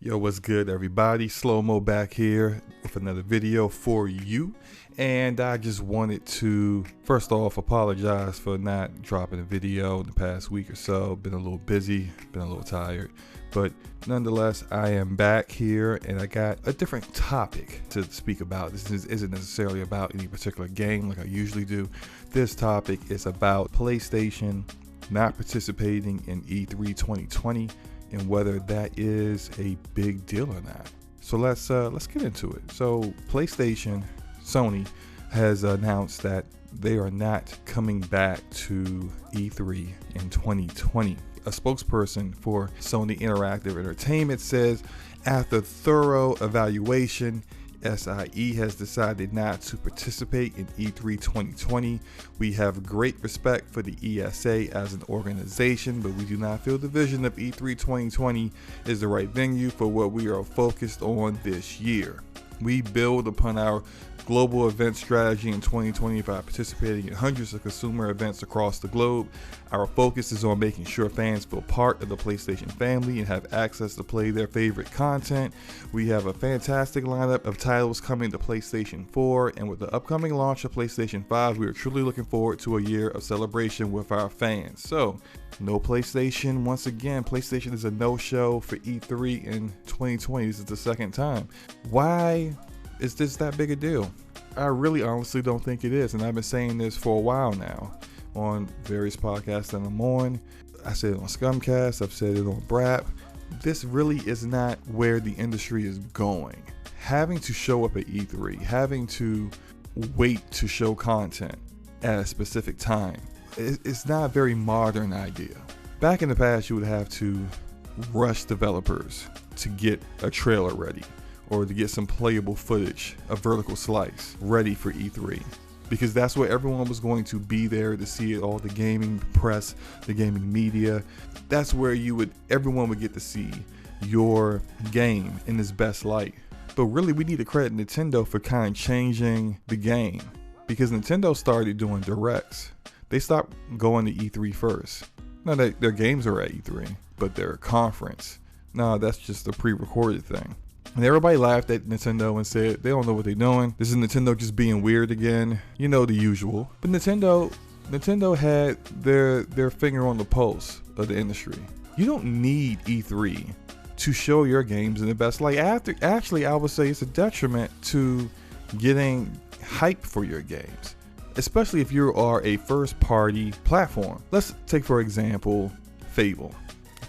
Yo, what's good, everybody? Slow Mo back here with another video for you. And I just wanted to, first off, apologize for not dropping a video in the past week or so. Been a little busy, been a little tired. But nonetheless, I am back here and I got a different topic to speak about. This isn't necessarily about any particular game like I usually do. This topic is about PlayStation not participating in E3 2020 and whether that is a big deal or not. So let's get into it. So PlayStation, Sony has announced that they are not coming back to E3 in 2020. A spokesperson for Sony Interactive Entertainment says, after thorough evaluation, SIE has decided not to participate in E3 2020. We have great respect for the ESA as an organization, but we do not feel the vision of E3 2020 is the right venue for what we are focused on this year. We build upon our global event strategy in 2020 by participating in hundreds of consumer events across the globe. Our focus is on making sure fans feel part of the PlayStation family and have access to play their favorite content. We have a fantastic lineup of titles coming to PlayStation 4, and with the upcoming launch of PlayStation 5, we are truly looking forward to a year of celebration with our fans. So, no PlayStation. Once again, PlayStation is a no-show for E3 in 2020. This is the second time. Why is this that big a deal? I really honestly don't think it is, and I've been saying this for a while now on various podcasts that I'm on. I said it on Scumcast, I've said it on Brap. This really is not where the industry is going. Having to show up at E3, having to wait to show content at a specific time, it's not a very modern idea. Back in the past, you would have to rush developers to get a trailer ready, or to get some playable footage, a vertical slice, ready for E3. Because that's where everyone was going to be there to see it, all the gaming press, the gaming media. That's where everyone would get to see your game in its best light. But really, we need to credit Nintendo for kind of changing the game. Because Nintendo started doing directs. They stopped going to E3 first. Now, their games are at E3, but their conference, no, that's just a pre-recorded thing. And everybody laughed at Nintendo and said they don't know what they're doing. This is Nintendo just being weird again. You know, the usual. But Nintendo had their finger on the pulse of the industry. You don't need E3 to show your games in the best light. Actually, I would say it's a detriment to getting hype for your games, especially if you are a first-party platform. Let's take, for example, Fable.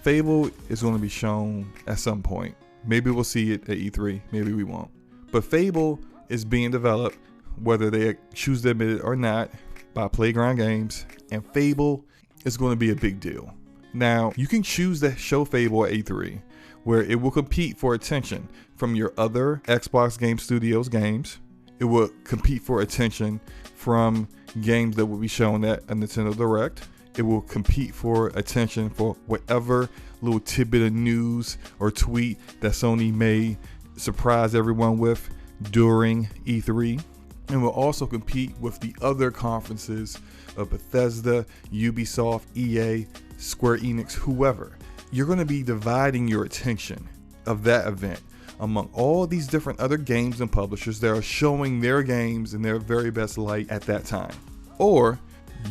Fable is going to be shown at some point. Maybe we'll see it at E3, maybe we won't. But Fable is being developed, whether they choose to admit it or not, by Playground Games, and Fable is going to be a big deal. Now, you can choose to show Fable at E3, where it will compete for attention from your other Xbox Game Studios games. It will compete for attention from games that will be shown at a Nintendo Direct. It will compete for attention for whatever little tidbit of news or tweet that Sony may surprise everyone with during E3. And will also compete with the other conferences of Bethesda, Ubisoft, EA, Square Enix, whoever. You're going to be dividing your attention of that event among all these different other games and publishers that are showing their games in their very best light at that time. Or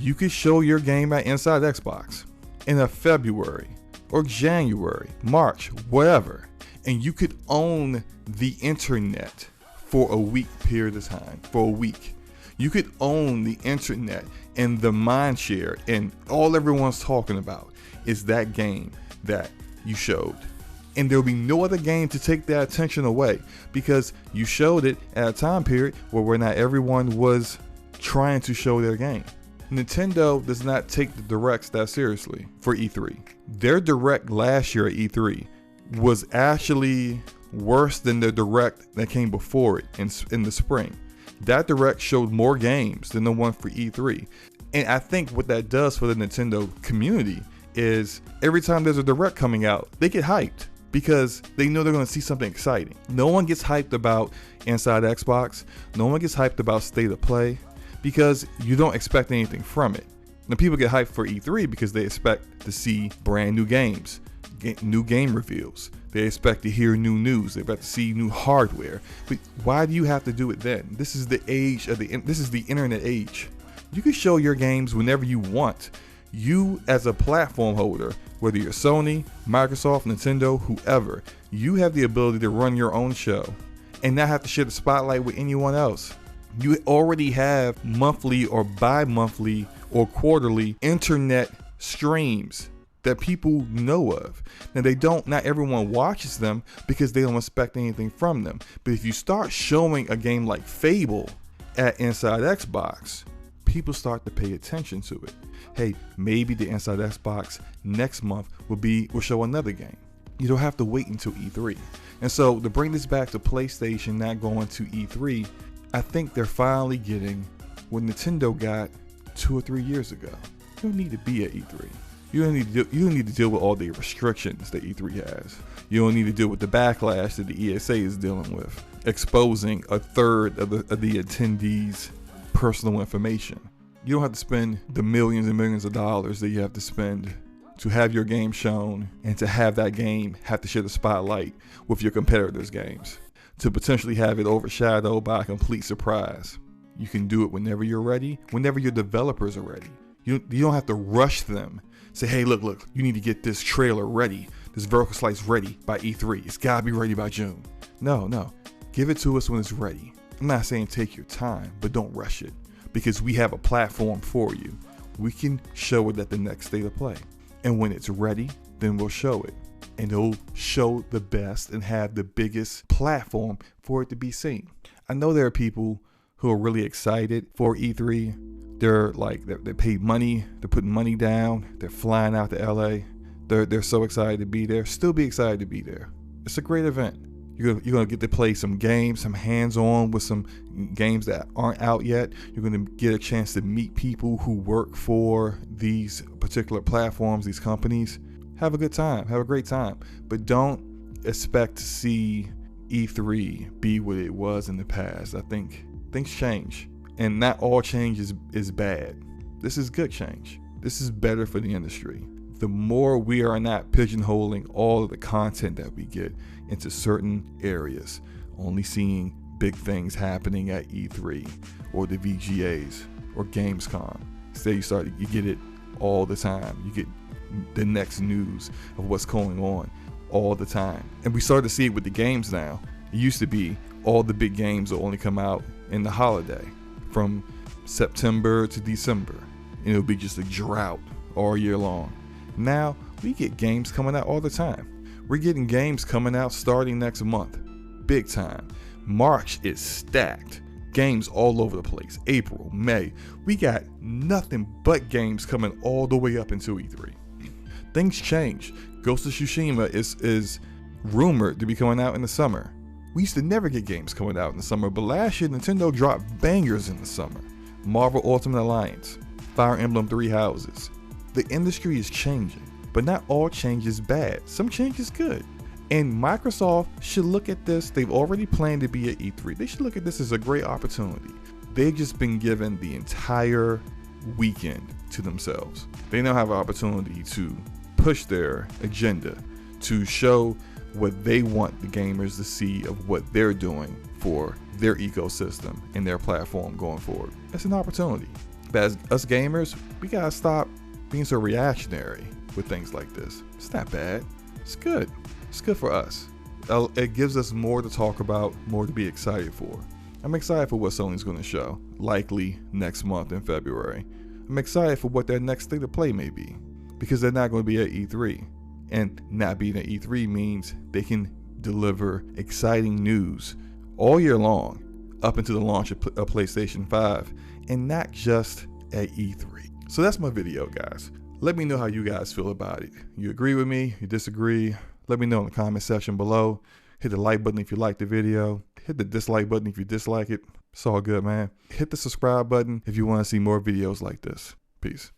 you could show your game at Inside Xbox in a February or January, March, whatever, and you could own the internet for a week period of time. For a week, you could own the internet, and the mind share and all everyone's talking about is that game that you showed. And there'll be no other game to take that attention away because you showed it at a time period where not everyone was trying to show their game. Nintendo does not take the directs that seriously for E3. Their direct last year at E3 was actually worse than the direct that came before it in the spring. That direct showed more games than the one for E3. And I think what that does for the Nintendo community is every time there's a direct coming out, they get hyped because they know they're going to see something exciting. No one gets hyped about Inside Xbox. No one gets hyped about State of Play, because you don't expect anything from it. Now, people get hyped for E3 because they expect to see brand new games, new game reveals. They expect to hear new news. They expect to see new hardware. But why do you have to do it then? This is the age of this is the internet age. You can show your games whenever you want. You as a platform holder, whether you're Sony, Microsoft, Nintendo, whoever, you have the ability to run your own show and not have to share the spotlight with anyone else. You already have monthly or bi-monthly or quarterly internet streams that people know of. Now not everyone watches them because they don't expect anything from them. But if you start showing a game like Fable at Inside Xbox, people start to pay attention to it. Hey, maybe the Inside Xbox next month will show another game. You don't have to wait until E3. And so to bring this back to PlayStation not going to E3, I think they're finally getting what Nintendo got 2 or 3 years ago. You don't need to be at E3. You don't need to deal with all the restrictions that E3 has. You don't need to deal with the backlash that the ESA is dealing with, exposing a third of the attendees' personal information. You don't have to spend the millions and millions of dollars that you have to spend to have your game shown and to have that game have to share the spotlight with your competitors' games, to potentially have it overshadowed by a complete surprise. You can do it whenever you're ready, whenever your developers are ready. You don't have to rush them. Say, hey, look, you need to get this trailer ready, this vertical slice ready by E3. It's gotta be ready by June. No, give it to us when it's ready. I'm not saying take your time, but don't rush it, because we have a platform for you. We can show it at the next state of play. And when it's ready, then we'll show it. And it'll show the best and have the biggest platform for it to be seen. I know there are people who are really excited for E3. They paid money, they're putting money down, they're flying out to LA. They're so excited to be there. Still be excited to be there. It's a great event. You're gonna get to play some games, some hands-on with some games that aren't out yet. You're gonna get a chance to meet people who work for these particular platforms, these companies. Have a good time, have a great time. But don't expect to see E3 be what it was in the past. I think things change, and not all change is bad. This is good change. This is better for the industry. The more we are not pigeonholing all of the content that we get into certain areas, only seeing big things happening at E3 or the VGAs or Gamescom. Instead, you get it all the time. You get the next news of what's going on all the time. And we start to see it with the games now. It used to be all the big games will only come out in the holiday from September to December, and it'll be just a drought all year long. Now we get games coming out all the time. We're getting games coming out starting next month, big time. March is stacked, games all over the place. April, May, we got nothing but games coming all the way up until E3. Things change. Ghost of Tsushima is rumored to be coming out in the summer. We used to never get games coming out in the summer, but last year Nintendo dropped bangers in the summer. Marvel Ultimate Alliance, Fire Emblem Three Houses. The industry is changing, but not all change is bad. Some change is good. And Microsoft should look at this. They've already planned to be at E3. They should look at this as a great opportunity. They've just been given the entire weekend to themselves. They now have an opportunity to push their agenda, to show what they want the gamers to see of what they're doing for their ecosystem and their platform going forward. That's an opportunity. But as us gamers, we gotta stop being so reactionary with things like this. It's not bad. It's good. It's good for us. It gives us more to talk about, more to be excited for. I'm excited for what Sony's going to show, likely next month in February. I'm excited for what their next state of play may be, because they're not going to be at E3. And not being at E3 means they can deliver exciting news all year long up until the launch of PlayStation 5, and not just at E3. So that's my video, guys. Let me know how you guys feel about it. You agree with me? You disagree? Let me know in the comment section below. Hit the like button if you like the video. Hit the dislike button if you dislike it. It's all good, man. Hit the subscribe button if you want to see more videos like this. Peace.